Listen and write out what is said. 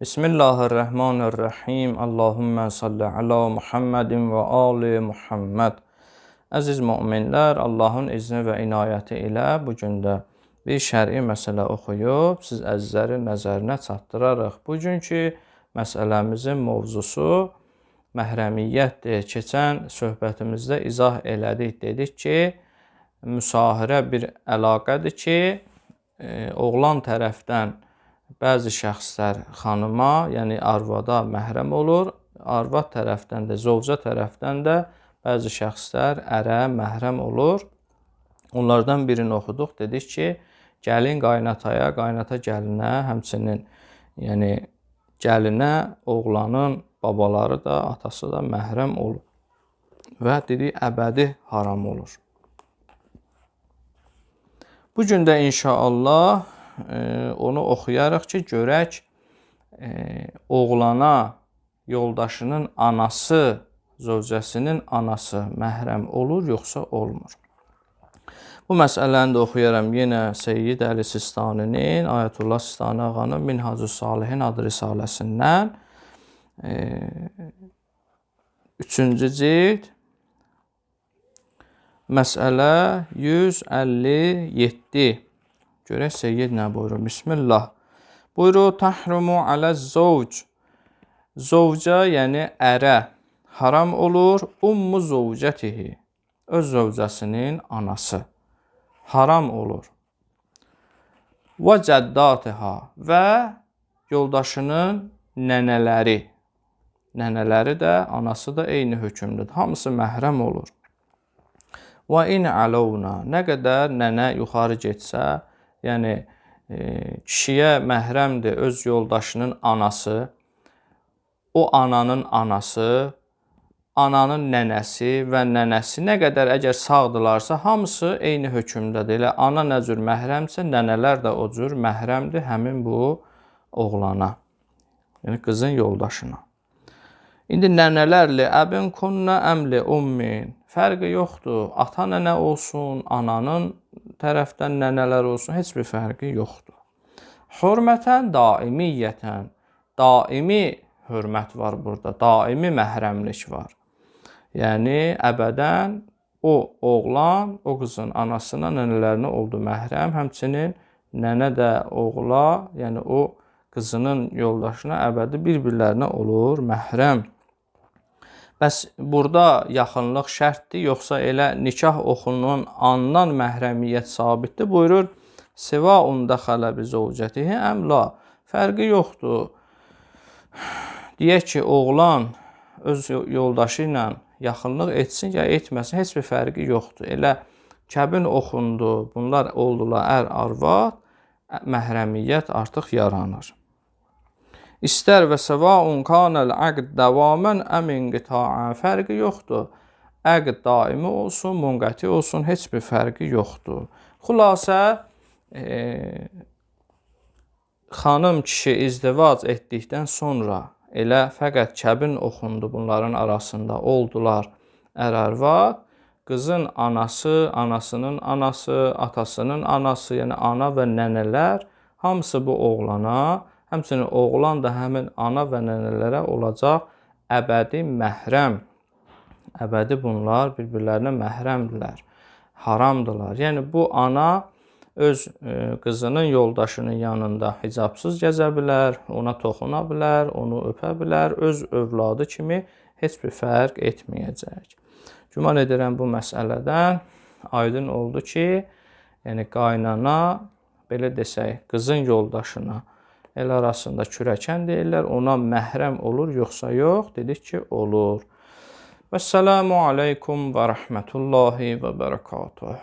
Bismillahirrahmanirrahim. Allahümme salli ala Muhammedin və ali Muhammed. Əziz müminlər, Allahın izni və inayəti ilə bugün də bir şəri məsələ oxuyub siz əzizlərin nəzərinə çatdırarıq. Bugünkü məsələmizin mövzusu məhrəmiyyətdir. Keçən söhbətimizdə izah elədik. Dedik ki, müsahirə bir əlaqədir ki, oğlan tərəfdən bəzi şəxslər xanıma, yəni arvada məhrəm olur. Arvad tərəfdən də, zövcə tərəfdən də bəzi şəxslər ərə məhrəm olur. Onlardan birini oxuduq. Dedik ki, gəlin qaynataya, qaynata gəlinə, həmçinin yəni gəlinə oğlanın babaları da, atası da məhrəm olur. Və dedik, əbədi haram olur. Bugün də inşallah onu oxuyarıq ki, görək oğlana yoldaşının anası, zövcəsinin anası məhrəm olur, yoxsa olmur. Bu məsələni də oxuyaram yenə Seyyid Əli Sistaninin, Ayətullah Sistani ağanın Minhacü Salihin adlı risaləsindən 3-cü cild məsələ 157. Görək Seyyid nə buyurur? Bismillah. Buyurur, təhrumu aləz-zövc. Zövcə, yəni ərə haram olur. Ummu zövcətihi. Öz zövcəsinin anası haram olur. Və cəddatiha. Və yoldaşının nənələri. Nənələri də, anası da eyni hökmdür. Hamısı məhrəm olur. Və in alovna. Nə qədər nənə yuxarı getsə, yəni kişiyə məhrəmdir öz yoldaşının anası, o ananın anası, ananın nənəsi və nənəsi nə qədər əgər sağdırlarsa, hamısı eyni hökmdədir. Elə ana nə cür məhrəmsə, nənələr də o cür məhrəmdir həmin bu oğlana, yəni qızın yoldaşına. İndi nənələrlə əbin kunna əmli ummin. Fərqi yoxdur. Ata nənə olsun, ananın tərəfdən nənələr olsun, heç bir fərqi yoxdur. Hürmətən daimiyyətən. Daimi hörmət var burada. Daimi məhrəmlik var. Yəni, əbədən o oğlan, o qızın anasına, nənələrinə oldu məhrəm. Həmçinin nənə də oğla, yəni o qızının yoldaşına əbədi bir-birlərinə olur məhrəm. Bəs burada yaxınlıq şərtdir, yoxsa elə nikah oxunulan andan məhrəmiyyət sabitdir? Buyurur, sivaun dəxələ bi zövcətihi əmla. Fərqi yoxdur. Deyək ki, oğlan öz yoldaşı ilə yaxınlıq etsin ya etməsin, heç bir fərqi yoxdur. Elə kəbin oxundu, bunlar oldular ər, arvad, məhrəmiyyət artıq yaranır. İstər və səvaun kanəl əqd davamən əmin qita'ən. Fərqi yoxdur. Əqd daimi olsun, munqəti olsun, heç bir fərqi yoxdur. Xülasə, xanım kişi izdivac etdikdən sonra elə fəqət kəbin oxundu bunların arasında oldular ər-arvad, qızın anası, anasının anası, atasının anası, yəni ana və nənələr hamısı bu oğlana, həmçinin oğlan da həmin ana və nənələrə olacaq əbədi məhrəm. Əbədi bunlar bir-birlərinə məhrəmdirlər, haramdırlar. Yəni bu ana öz qızının yoldaşının yanında hicabsız gəzə bilər, ona toxuna bilər, onu öpə bilər, öz övladı kimi heç bir fərq etməyəcək. Güman edirəm bu məsələdən aydın oldu ki, yəni qaynana, belə desək, qızın yoldaşına el arasında kürəkən deyirlər, ona məhrəm olur, yoxsa yox? Dedik ki, olur. Vəssalamu aleykum və rəhmətullahi və bərəkatuhu.